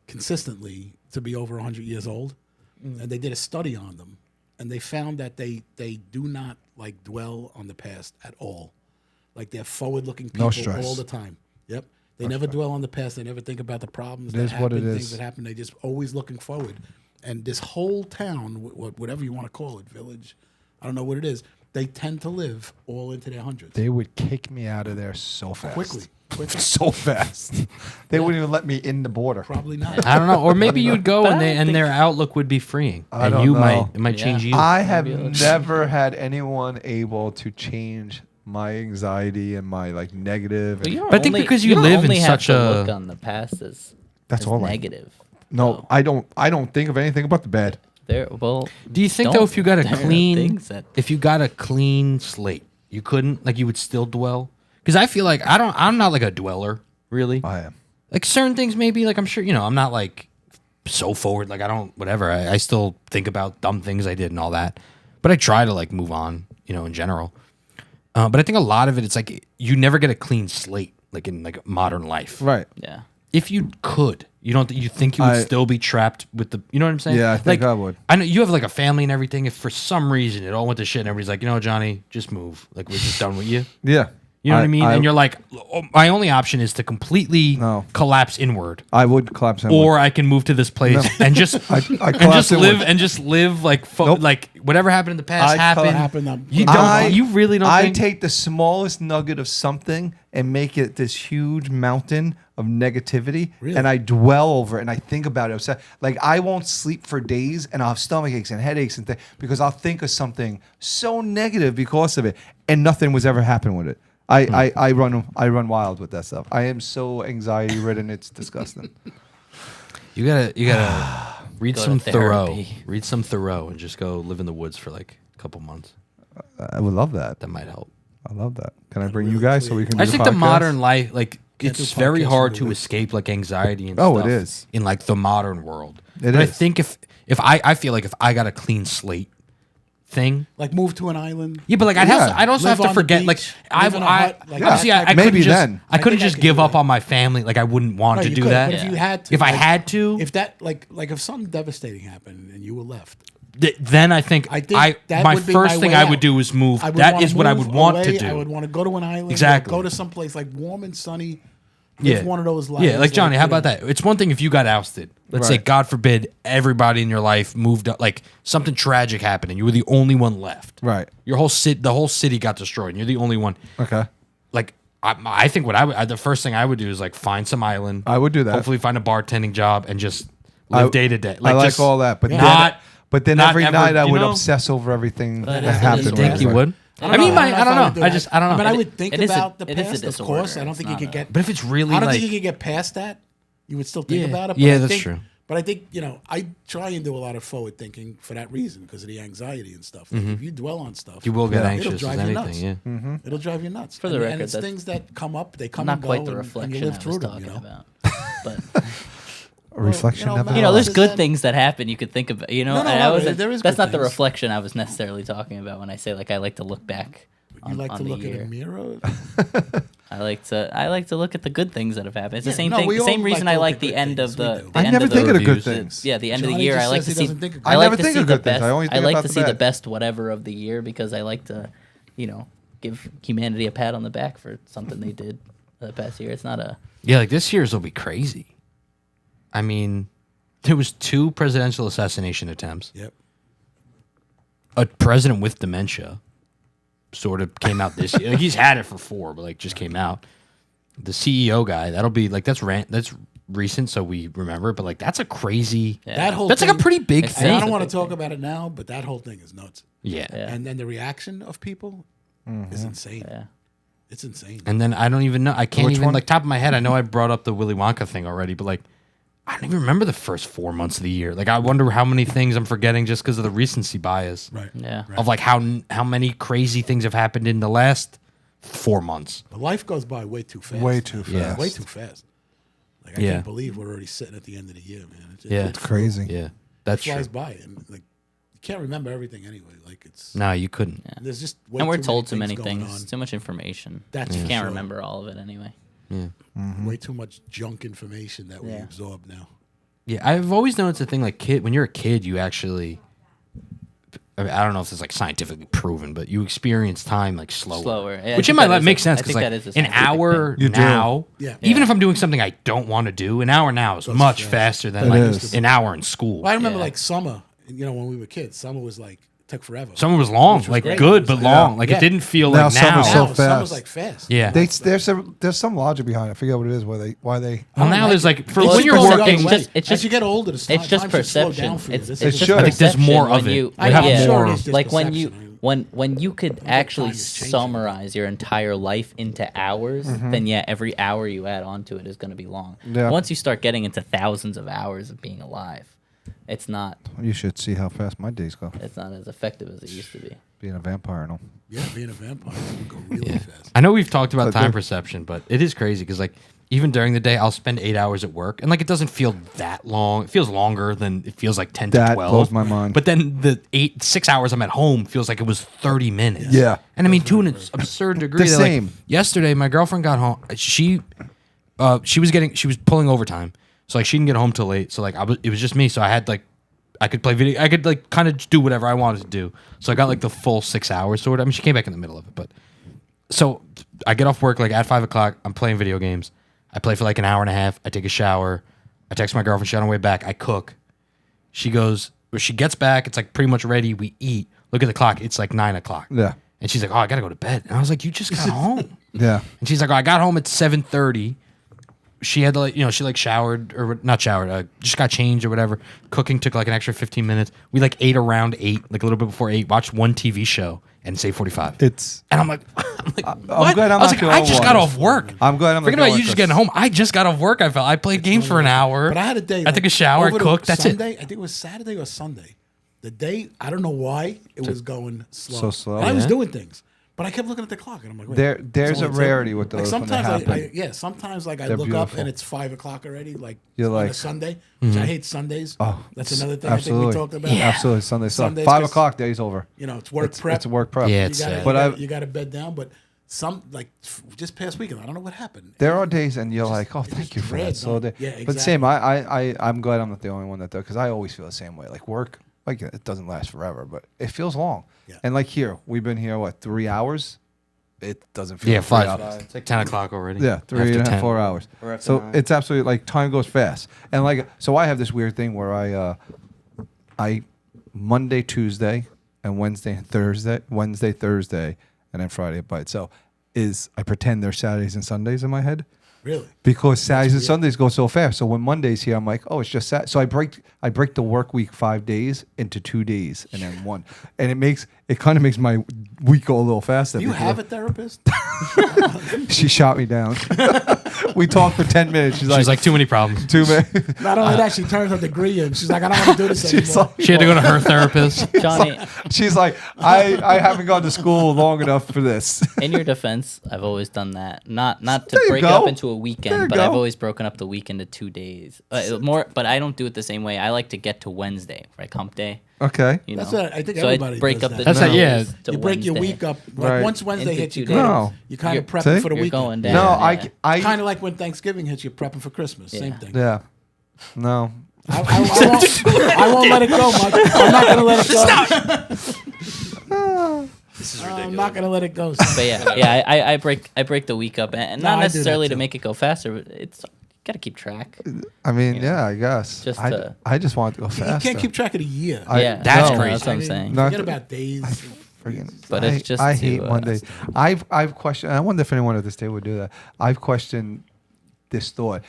consistently to be over 100 years old, and they did a study on them, and they found that they do not like dwell on the past at all. Like they're forward-looking people stress. all the time. Yep. They never dwell on the past. They never think about the problems that is what happen, it things is. that happen. They just always looking forward. And this whole town, whatever you want to call it, village, I don't know what it is, they tend to live all into their hundreds. They would kick me out of there so fast. Quickly. So fast. They wouldn't even let me in the border. Probably not. I don't know, or maybe you'd go But and I don't and think- their outlook would be freeing, I and don't you know. it might Yeah. change you. I have Maybe never had anyone able to change my anxiety and my like negative. But and- you don't But I think only- because you don't live in only have such to a- look on the past as That's all I- negative. no, I don't. I don't think of anything about the bad. Do you think don't- though, if you got a there are clean, things that- if you got a clean slate, you couldn't like you would still dwell? Because I feel like I'm not like a dweller really. I am. Like certain things, maybe like I'm sure I'm not like so forward. Like I don't whatever. I still think about dumb things I did and all that, but I try to like move on. In general. But I think a lot of it, it's like you never get a clean slate like in like modern life. Right. Yeah. If you could, you think you would I- still be trapped with the, you know what I'm saying? Yeah, I think Like, I would. I know you have like a family and everything. If for some reason it all went to shit and everybody's like, Johnny, just move. Like we're just done with you. Yeah. You know what I mean? And you're like, oh, my only option is to completely No. collapse inward, I would collapse in. or I can move to this place and just I and collapse just inward. live like Nope. like whatever happened in the past happened. happened. You don't. You really don't. I think? take the smallest nugget of something and make it this huge mountain of negativity, Really? and I dwell over it and I think about it. Like I won't sleep for days, and I'll have stomach aches and headaches and things because I'll think of something so negative because of it, and nothing was ever happening with it. I run wild with that stuff. I am so anxiety ridden. It's disgusting. You gotta read Go to some Thoreau. therapy. Read some Thoreau and just go live in the woods for like a couple months. I would love that. That might help. I love that. Can I bring you guys so we can? I do think the the podcast? modern life, like Can't do it's very podcasts hard in the to woods. escape like anxiety and Oh, it stuff is. in like the modern world. It but I is. think if I feel like if I got a clean slate thing. Like move to an island. Yeah, but like Yeah. I'd also Live have to on the forget like beach, I live in a I hut, like obviously that I type of- couldn't Maybe just then. I couldn't think I just could give do up that. on my family. Like I wouldn't want No, to you do could, that. But if you had to, If I like, had to, if that like if something devastating happened and you were left, then I think I think that my would be first my thing way I out. would do is move. I would That wanna is what I move would want to away. do. I would want to go to an island. Exactly. Go to some place like warm and sunny. Live one of those lives. Yeah, like Johnny, how you about know. that? It's one thing if you got ousted. Let's say, Right. God forbid, everybody in your life moved up, like something tragic happened, and you were the only one left. Right. Your whole the whole city got destroyed, and you're the only one. Okay. Like, I think what the first thing I would do is like find some island. I would do that. Hopefully, find a bartending job and just live day to day. I like just all that, but not. But then not every ever, night I you would know? obsess over everything But that it is a happened. You disorder. think you would? I I mean, know I if don't would know. do I that. don't know. I mean, I would think It is a- about the it is a past, of disorder. course. I don't think you It's could not get. But if it's really I don't like, think you could get past that. You would still think Yeah. about it. Yeah, I that's think- true. But I think I try and do a lot of forward thinking for that reason because of the anxiety and stuff. Like, if you dwell on stuff, you will get Yeah. anxious It'll as drive you anything. nuts. Yeah. It'll drive you nuts. For the and record, it's that's things that come up. They come Not and go, quite the and reflection you live I was through them. talking You know, about. But A reflection you know, never you know, there's Well, good then- things that happen. You could think about. You know, No, no, and no, I was. there is That's good not the things. reflection I was necessarily talking about when I say like I like to look back. you like on to the look year. in a mirror. I like to look at the good things that have happened. It's the Yeah, same no, thing. we The all same like reason to I look like at the good end things. of We the. do. the I end never of think of the good reviews. things. Yeah, the end of Johnny the year. just I like says to he see. doesn't think of I good like things. to I never see think the of good things. best. I only I think like about to the see the bad. best whatever of the year because I like to, give humanity a pat on the back for something they did the past year. It's not a. Yeah, like this year's will be crazy. I mean, there was 2 presidential assassination attempts. Yep. A president with dementia sort of came out this year. Like, he's had it for 4, but like just came out. The CEO guy, that'll be like that's recent, so we remember it. But like, that's a crazy. Yeah. That whole That's thing, like a pretty big It's and I thing. don't a want big to talk thing. about it now, but that whole thing is nuts. Yeah. Yeah. And then the reaction of people is insane. Yeah. It's insane. And then I don't even know. I can't Which even one? like top of my head. I know I brought up the Willy Wonka thing already, but like, I don't even remember the first 4 months of the year. Like, I wonder how many things I'm forgetting just because of the recency bias Right. Yeah. Right. of like how many crazy things have happened in the last 4 months. But life goes by way too fast. Way too fast. Yeah. Way too fast. Like I Yeah. can't believe we're already sitting at the end of the year, man. It just, Yeah. it Crazy. Yeah, that's true. flies by, and like you can't remember everything anyway. Like it's No, you couldn't. there's just way And we're too told too many going things. on. Too much information. That's you for can't sure. remember all of it anyway. Way too much junk information that we Yeah. absorb now. Yeah, I've always known it's a thing. Like, when you're a kid, you actually. I mean, I don't know if it's like scientifically proven, but you experience time like slower. Yeah, I Which in think my that life is makes a- sense I because think like that is a an scientific hour You do. now, Yeah. even Yeah. if I'm doing something I don't want to do, an hour now is much fast. faster than It like is. an hour in school. Well, I remember Yeah. like summer. You know, when we were kids, summer was like took forever. Summer was long, Which was like great. good It but was long. like- Like yeah. it didn't feel Now like summer's now. so Now, fast. summer's like fast. Yeah. There's some logic behind it. I forget what it is. Why they. Well, now there's like for It when should you're go the other working. way. it's As just- you get older, the It's just time should slow perception. down for you. It's This It is- should. I think there's perception more when of it. you- We have yeah. more. Sure, it's just Like when perception. when you could actually time is changing. summarize your entire life into hours, then yeah, every hour you add onto it is going to be long. Yeah. Once you start getting into thousands of hours of being alive, it's not You should see how fast my days go. it's not as effective as it used to be. Being a vampire and all. Yeah, being a vampire would go really fast. I know we've talked about But time then- perception, but it is crazy because like even during the day, I'll spend 8 hours at work, and like it doesn't feel that long. It feels longer than it feels like 10 to That 12. blows my mind. But then the 6 hours I'm at home feels like it was 30 minutes. Yeah. and I mean to an absurd degree. The that, like, same. yesterday, my girlfriend got home. She was pulling overtime, so like she didn't get home till late. So like it was just me. So I had like. I could play video. I could like kind of do whatever I wanted to do. So I got like the full 6 hours sort of. I mean, she came back in the middle of it, but so I get off work like at 5 o'clock. I'm playing video games. I play for like an hour and a half. I take a shower. I text my girlfriend. She's on her way back. I cook. She goes. When she gets back, it's like pretty much ready. We eat. Look at the clock. It's like 9 o'clock. Yeah. And she's like, "Oh, I gotta go to bed." And I was like, "You just got home." Yeah. And she's like, "Oh, I got home at 7:30." She had to like, she like showered or not showered, just got changed or whatever. Cooking took like an extra 15 minutes. We like ate around 8, like a little bit before 8. Watched one TV show and it's 8:45. It's. And I'm like, I'm what? glad I'm I was not like, the I only just one. got off work. I'm glad I'm not Forget the about only you just one, getting home. I just got off work. I played games for an hour. But I had a day. I took a shower. I over the cooked. That's Sunday, it. I think it was Saturday or Sunday. The day, I don't know why it was going slow. So slow. And I was Yeah. doing things, but I kept looking at the clock, and I'm like, wait, There's it's a only rarity 10. with Like those when they sometimes, happen. sometimes like I They're look up beautiful. and it's 5 o'clock already. Like You're on a like- Sunday, which I hate Sundays. Oh, That's another thing absolutely. I think we talked about. Absolutely. Sunday stuff. Sundays, 5 'cause- o'clock, day's over. You know, it's work prep. It's work prep. Yeah, You it's gotta, sad. you, But gotta, I've- you gotta bed down. But some like just past weekend, I don't know what happened. There are days, and you're just- like, "Oh, it's thank just you for dread, that." So, don't- yeah, but same. exactly. I'm glad I'm not the only one that does, because I always feel the same way. Like work, like it doesn't last forever, but it feels long. Yeah. And like here, we've been here 3 hours? It doesn't feel Yeah, 3 5. hours. It's like 10 o'clock already. Yeah, 3 After and a 10. half, 4 hours. Or after So 9. it's absolutely like time goes fast. And like, so I have this weird thing where I Monday, Tuesday, and Wednesday, Thursday, and then Friday by itself I pretend they're Saturdays and Sundays in my head. Really? Because Saturdays and Sundays go so fast. So when Monday's here, I'm like, oh, it's just Sat. So I break the work week 5 days into 2 days and then one, and it kind of makes my week go a little faster. Do you because have a therapist? She shot me down. We talked for 10 minutes. She's She's like, too many problems. 2 minutes. Not only that, she turns her degree in. She's like, I don't want to do this She's anymore. like, She had to go to her therapist. Johnny, she's like, I haven't gone to school long enough for this. in your defense, I've always done that. Not to There you break go. it up into a There you weekend, but I've go. always broken up the week into 2 days. But I don't do it the same way. I like to get to Wednesday, right? Hump day. Okay. You know? That's what I think so I everybody break does up that. the That's like, yeah. Tuesdays to You break your Wednesday. week up. Like Right. once Wednesday Into hits, you 2 kind No. of you kind of You're- prepping See? for the You're weekend. going down. No, yeah. I Kind of like when Thanksgiving hits, you're prepping for Christmas. Same Yeah. thing. yeah. No. I won't let it go, Mike. I'm not gonna let it go. This is I'm not gonna let it go. But yeah, I break the week up, and No, I not do that necessarily to too. make it go faster, but it's got to keep track. I mean, You know, yeah, I guess. just I just want it to go You faster. can't keep track of the year. Yeah, that's no, crazy. That's what I'm saying. No, Forget I- about days. Friggin- But it's just I to, hate Monday. I've questioned. I wonder if anyone at this day would do that. I've questioned this thought.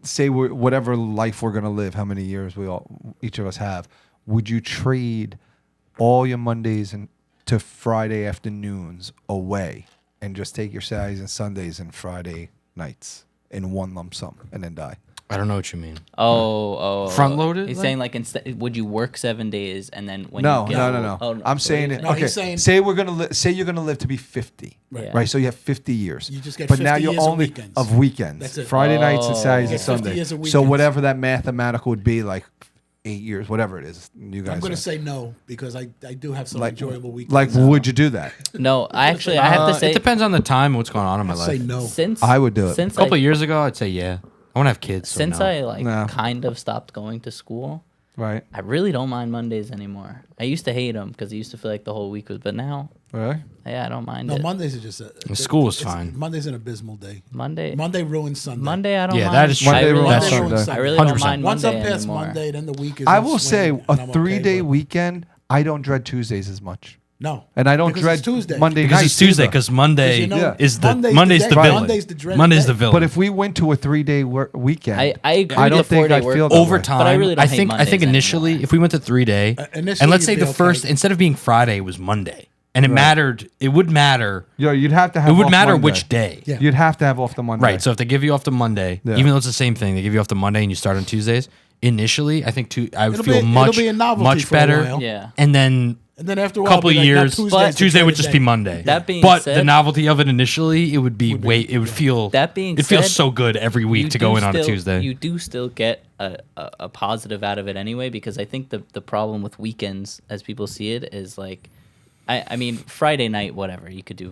say whatever life we're gonna live, how many years each of us have, would you trade all your Mondays and to Friday afternoons away and just take your Saturdays and Sundays and Friday nights in one lump sum and then die? I don't know what you mean. Front loaded? He's saying like instead, would you work 7 days and then when No. you get I'm saying it. No, Okay, he's saying- say we're gonna say you're gonna live to be 50, Right. right? So you have 50 years. You just get but 50 now you're years of only weekends. of weekends, That's it. Friday nights and Saturdays You and get 50 Sundays. years of So weekends. whatever that mathematical would be, like 8 years, whatever it is. You guys, I'm going are. to say no because I do have some like enjoyable weekends. like would you do that? No, I actually I have to say It depends on the time and what's going on in my I'd life. say no. since I would do it. Since A couple I, of years ago, I'd say yeah. I want to have kids. So since no. I like No. kind of stopped going to school, Right? I really don't mind Mondays anymore. I used to hate them because I used to feel like the whole week was, but now, Right? yeah, I don't mind No, it. Mondays are just School was fine. Monday's an abysmal day. Monday, Monday ruins Sunday. Monday, I don't Yeah, mind. that is true. I Monday really, ruins don't- Sunday. I really don't 100%. mind Once Monday I'm past anymore. Monday, then the week is. I in will say swing, a and I'm okay, 3-day but weekend. I don't dread Tuesdays as much, No, and I don't because dread it's Tuesday. Monday Because nights it's Tuesday. either. Because Monday you know, Yeah. is the Monday's Monday's the the day. villain. Monday's the dreaded Monday's day. the villain. But if we went to a 3-day weekend, I agree I with don't the think 4-day I'd work feel that week, way. over time, but I really don't hate think Mondays initially, anymore. if we went to 3 day, initially and let's say you'd the be first okay. instead of being Friday was Monday, and it mattered. It would matter. you'd have to have. It would off matter Monday. which day. Yeah. You'd have to have off the Monday. Right. So if they give you off the Monday, Yeah. even though it's the same thing, they give you off the Monday and you start on Tuesdays. Initially, I think I would It'll feel be- much it'll be a novelty much for a better. while. Yeah. And then And then after a a while, couple it'll of be like, now years, Tuesday's the Tuesday would dreaded just day. be Monday. That being but said- the novelty of it initially, it would be it would feel That being it feels said, so good every week you to go do in on a still- Tuesday. You do still get a positive out of it anyway, because I think the problem with weekends, as people see it, is like, I mean, Friday night, whatever, you could do,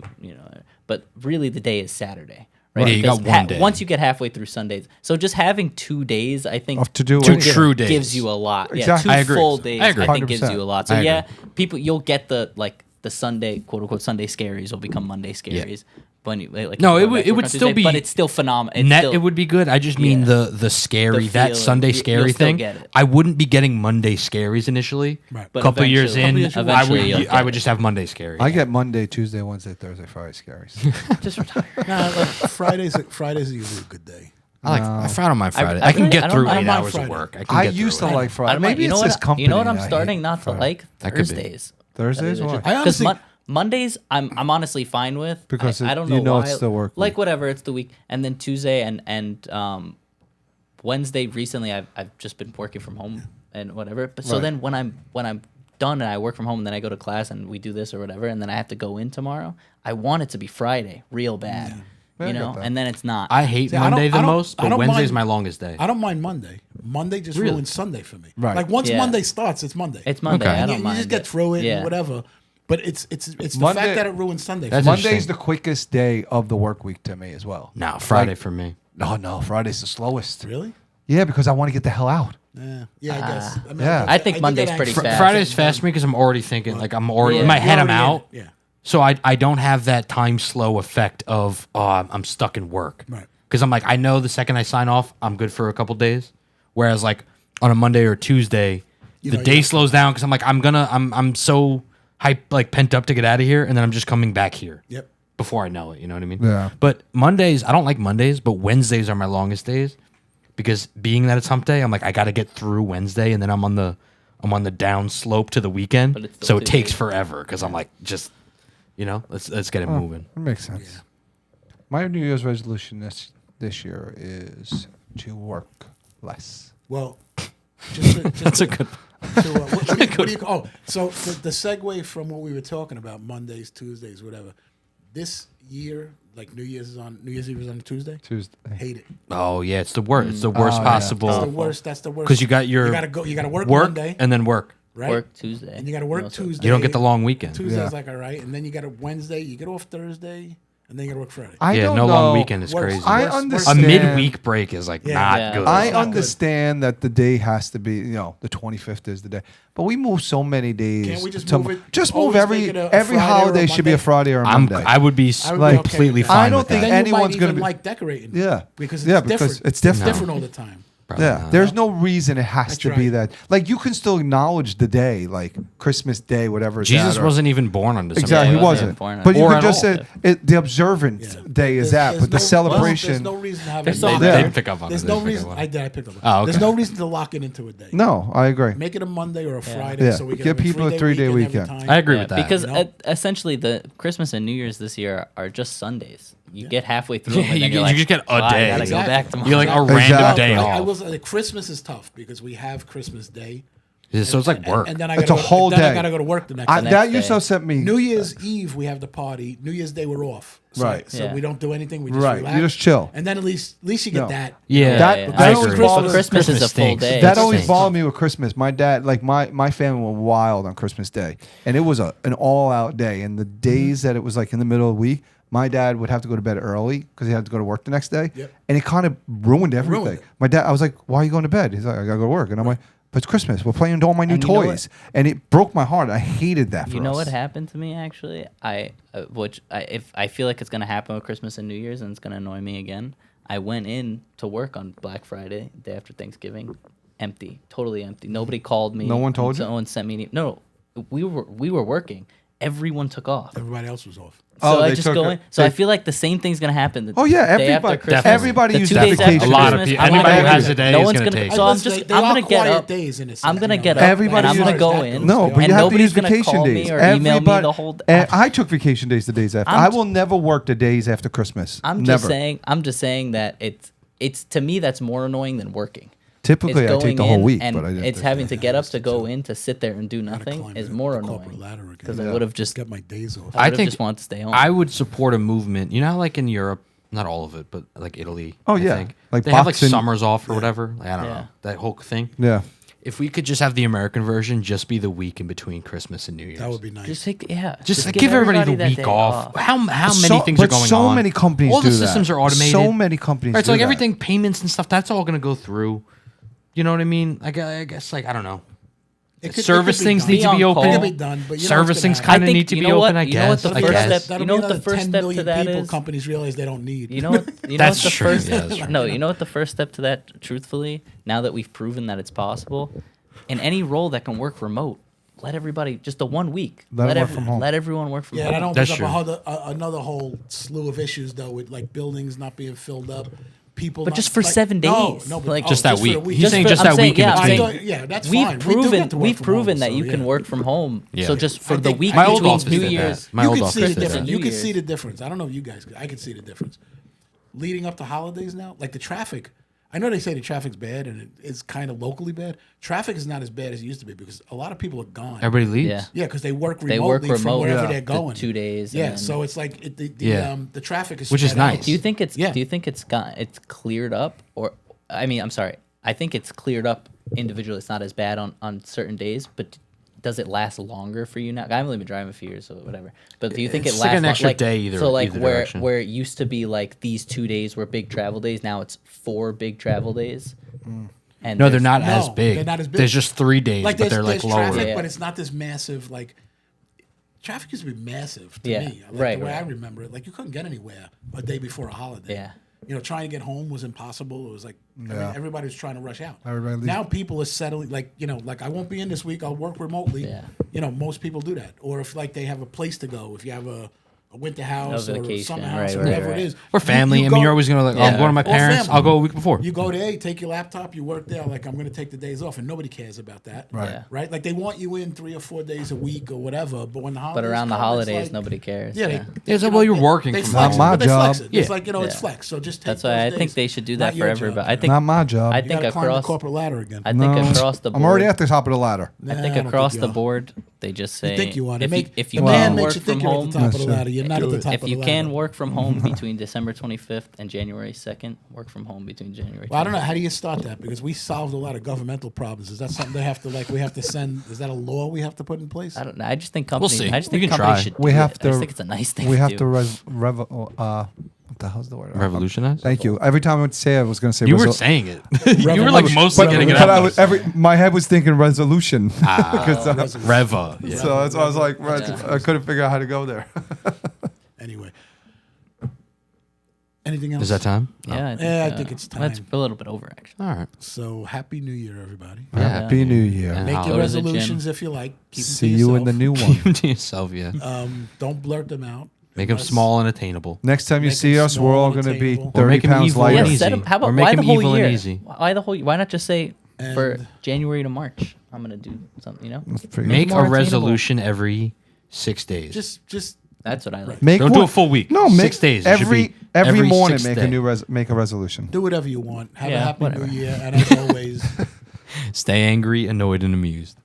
but really the day is Saturday. Right? Yeah, you Because got one day. Once you get halfway through Sundays, so just having 2 days, I think, To do Two it. true days. gives you a lot. Yeah, Exactly. 2 I agree. full days, I agree. I think gives 100%. you a lot. So I agree. yeah, you'll get the Sunday, quote unquote, Sunday scaries will become Monday scaries. When you, like, No, you it go would- back it to would work on still Tuesday, be but it's still phenomenal. Net, it would be good. I just mean Yeah. the scary, The that feeling. Sunday You'll scary still thing. get it. I wouldn't be getting Monday scaries initially. Right. But Couple of years eventually- in, couple I years eventually you'll would get I would it. just have Monday scaries. I get Monday, Tuesday, Wednesday, Thursday, Friday scaries. Just retire. Nah, look, Fridays are usually a good day. I frown on my Friday. I I can really- I get don't through mind 8 my hours of Friday. work. I can I get used to through it. like Friday. I don't mind. Maybe You know it's what? this company. You know what I'm I starting hate not to Friday. like? That could be. Thursdays. Thursdays? Why? I honestly- Mondays, I'm honestly fine with Because I it- don't you know why. it's the work Like week. whatever, it's the week, and then Tuesday and Wednesday. Recently, I've just been working from home and whatever. But so Right. then when I'm done and I work from home, and then I go to class and we do this or whatever, and then I have to go in tomorrow. I want it to be Friday, real bad, Yeah, I you get know. that. And then it's not. I hate See, I don't- Monday I the don't- most, I but don't Wednesday's mind- my longest day. I don't mind Monday. Monday just Really? ruins Sunday for me. Right. Like once Yeah. Monday starts, it's Monday. It's Monday. Okay. I And don't you mind just get it. through it Yeah. and whatever. But it's the Monday- fact that it ruins Sunday. That's for me. Monday's interesting. the quickest day of the work week to me as well. No, Friday Like- for me. No, Friday's the slowest. Really? Yeah, because I want to get the hell out. Yeah, I guess. I mean, Yeah. I think do Monday's get pretty anxious. fast. Friday's fast for me because I'm already thinking like I'm already in Yeah. my head. I'm You're already out. in it. Yeah. So I don't have that time slow effect of I'm stuck in work. Right. Because I'm like I know the second I sign off I'm good for a couple days. Whereas like on a Monday or Tuesday the know, day you- slows down because I'm like I'm so hype like pent up to get out of here and then I'm just coming back here. Yep. Before I know it, you know what I mean? Yeah. But Mondays, I don't like Mondays, but Wednesdays are my longest days because being that it's hump day, I'm like I got to get through Wednesday and then I'm on the down slope to the weekend. But it's still So it 2 takes days. forever because I'm like just let's get it moving. That makes sense. My New Year's resolution this year is to work less. Well, just That's a good. what do you call? Oh, so the segue from what we were talking about, Mondays, Tuesdays, whatever. This year, like New Year's Eve is on a Tuesday. Tuesday. Hate it. Oh yeah, it's the worst. It's the worst yeah. possible. That's the worst. That's the worst. Because you got your you gotta go. You gotta work, work Monday, and then work. right? Work Tuesday. And you gotta work Also- Tuesday. You don't get the long weekend. Tuesday's Yeah. like all right, and then you got a Wednesday. You get off Thursday, and then you gotta work Friday. I Yeah, don't no know. long weekend is Worse. crazy. I Worse. A understand. midweek break is like Yeah. not Yeah. good. I It's not good. understand that the day has to be, the 25th is the day, but we move so many days. Can't we just to- move it? Just move Always every make it a every Friday or a holiday should be a Monday? Friday or a Monday. I would be I would be like okay completely with that. fine I don't with think that. Then anyone's you might gonna even be- like decorating. Yeah. because Yeah, it's because different. it's different. different all the time. Probably Yeah, not. there's no reason it has to be right. that. Like you can still acknowledge the day, like Christmas Day, whatever. it's Jesus at, or- wasn't even born on December. exactly. Yeah, He he wasn't wasn't. born But you Or could at just all. say the observant day is that, but the celebration. There's no reason to have There's it. so locked many- in. Didn't pick up on There's it, no didn't pick reason. up on it. I picked up on it. Oh, okay. There's no reason to lock it into a day. No, I agree. Make it a Monday or a Friday, Yeah. so we can Give have people a 3-day 3-day every weekend. time. I agree Yeah, with that. because You know? essentially the Christmas and New Year's this year are just Sundays. You get halfway through, Yeah, them and then you you're like, just get a "Oh, I day." gotta Exactly. go back tomorrow. You're like a Exactly. random day I off. will say Christmas is tough because we have Christmas Day. So it's like work. And then I It's gotta a whole then I day. gotta go to work the next day. That next used to day. upset me. New Year's Eve we have the party. New Year's Day we're off. So, Right. So Yeah. we don't do anything. We just Right. relax. You just chill. And then at least you get No. that. Yeah, That- yeah, that I always agree. bothers- Christmas is a full stinks. day. That It always stinks. bothered me with Christmas. My dad, like my family went wild on Christmas Day, and it was an all out day. And the days that it was like in the middle of the week, my dad would have to go to bed early because he had to go to work the next day, Yep. and it kind of ruined everything. Ruined it. My dad, I was like, "Why are you going to bed?" He's like, "I gotta go to work," and I'm like, "But it's Christmas. We're playing with all my new And you know toys," and it broke my heart. I hated that. For You know us. what happened to me actually? If I feel like it's gonna happen with Christmas and New Year's, and it's gonna annoy me again. I went in to work on Black Friday, day after Thanksgiving, empty, totally empty. Nobody called me. No one told you? No one sent me. No, we were working. Everyone took off. Everybody else was off. So Oh, I they just took go it- in. So they- I feel like the same thing's gonna happen. The Oh, yeah, day after everybody- Christmas. everybody The used 2 that days after vacation A lot of Christmas, people- I'm gonna anybody go who has in. a day No is one's gonna gonna. take So it. I'm Listen, just. they I'm are gonna get quiet up. days in a I'm gonna sense, get you know. up. Everybody and I'm used gonna to- go in. No, but and you have to nobody's use gonna vacation call days. me or email me Everybody- the whole. And I took vacation days the days after. I will never work the days after Christmas. I'm never. just saying. I'm just saying that it's to me that's more annoying than working. Typically, It's I take going the whole in week, and but I didn't. it's having to get up to go in to sit there and do Gotta nothing climb is the- more the corporate annoying ladder again. because I would have just Get my days off. I I would have think just wanted to stay home. I would support a movement. You know, how, like in Europe, not all of it, but like Italy. Oh, I yeah. think, Like they have like boxing- summers off or whatever. Like, I don't Yeah. know that whole thing. Yeah. If we could just have the American version, just be the week in between Christmas and New Year's. That would be nice. just take Just give everybody the that week day off. How many So- things are but going so on? many companies All the do that. systems are automated. So many companies. Right, so do like that. everything, payments and stuff, that's all going to go through. You know what I mean? Like I guess, like I don't know. Service be things done. need to Be be on open. call. It could be done, but you know Service what's things gonna kind I of think- need to you be know what- open. I you know what guess. the I first guess. step- you know what the first 10 step to million that people is? companies realize they don't need. You know what? You know That's what the true. first Yeah, that's true. no. You know what the first step to that? Truthfully, now that we've proven that it's possible, in any role that can work remote, let everybody just the 1 week. Let 'em work from home. Let everyone work from Yeah, home. and I don't That's think up true. another whole slew of issues though with like buildings not being filled up, people. But not, just for like, 7 no, days. no, but, Like, Just that for the week. He's saying for- just I'm that saying- week in yeah, I'm between. saying- Yeah, that's We've fine. proven from we've home, proven that so, you can yeah. work from home. Yeah. So just for I the think- week I think My old between office New did that. Year's, My you old could office see the did that. difference. You New could see Year's. the difference. I don't know if you guys could. I could see the difference. Leading up to holidays now, like the traffic. I know they say the traffic's bad and it's kind of locally bad. Traffic is not as bad as it used to be because a lot of people are gone. Everybody leaves. Yeah. Yeah, because they work They remotely work from remote wherever Yeah. they're going. the 2 days. Yeah, and then- so it's like Yeah. the traffic is Which is spread out. nice. Do you think it's Yeah. do you think it's cleared up or I mean I'm sorry. I think it's cleared up individually. It's not as bad on certain days, but does it last longer for you now? I've only been driving a few years, so whatever. But do you think It's it like lasts an extra day either- So like either where direction. where it used to be like these 2 days were big travel days, now it's 4 big travel days. And No, they're there's- not No, as big. they're not as big. There's just 3 days, Like but they're like there's lower. traffic, Yeah. but it's not this massive. Like traffic used to be massive to Yeah, me. Like, right, the way I right. remember it, like you couldn't get anywhere a day before a holiday. Yeah. You know, trying to get home was impossible. It was like Yeah. everybody was trying to rush out. Everybody leaves. Now people are settling. Like like I won't be in this week. I'll work remotely. Yeah. You know, most people do that. Or if like they have a place to go. If you have a winter house or vacation, summer right, house or right, whatever right. it is. Or family. You I mean, go- you're always gonna like, oh, I'm Yeah. going to my Or parents. family. I'll go a week before. You go there, you take your laptop, you work there. Like I'm going to take the days off, and nobody cares about that. Right. Yeah. Right. Like they want you in 3 or 4 days a week or whatever. But when the holidays But around the come, it's holidays, like- nobody cares. Yeah. Yeah. Yeah, so, well, you're working they from flex home. it, Not my but they flex job. it. It's Yeah. like it's Yeah. flex. So just take That's why I those think days. they should do Not that for your everybody. job, I you think Not my job. I You think gotta climb the across corporate ladder again. I think No. across the board I'm already at the top of the ladder. I think Nah, I don't across think the you are. board, they just say You think you are. They if make, you, if the you man can makes work you from think you're at home, the top of the That's ladder. You're not at the top if of you the ladder. can work from home between December 25th and January 2nd, work from home between January. Well, I don't know. 25th. How do you start that? Because we solved a lot of governmental problems. Is that something they have to we have to send? Is that a law we have to put in place? I don't know. I just think companies. see. I just We think can companies try. should. We do have it. to. I just think it's a nice thing. We to have do. to what the hell's the word? Revolutionize? Thank you. Every time I would say, I was going to say. You were resol- saying it. You were like mostly getting it but I out. was, my head was thinking resolution. Because, Reva. Yeah. so that's why I was like, Yeah. I couldn't figure out how to go there. Anyway, Anything else? Is that time? Yeah, I think it's That's time. a little bit over, actually. All right. So happy New Year, everybody. Happy New Year. Yeah. Make Go your to the gym. resolutions if you like. Keep them See to you in the yourself. new one. To yourself, yeah. Don't blurt them out. Make them unless- small and attainable. Next time you Make see them us, we're small all and going to be attainable. 30 make 'em pounds evil lighter. and Yeah, easy. set 'em- how Or about make why the 'em whole evil and year? easy. Why the whole? Why not just say for And- January to March? I'm gonna do something. That's pretty Make more a attainable. resolution every 6 days. Just That's what I like. Make Don't do one- a full week. No, 6 days. It should Every be every morning, 6th make day. a new make a resolution. do whatever you want. Have a Yeah, happy whatever. New Year, and as always. Stay angry, annoyed, and amused.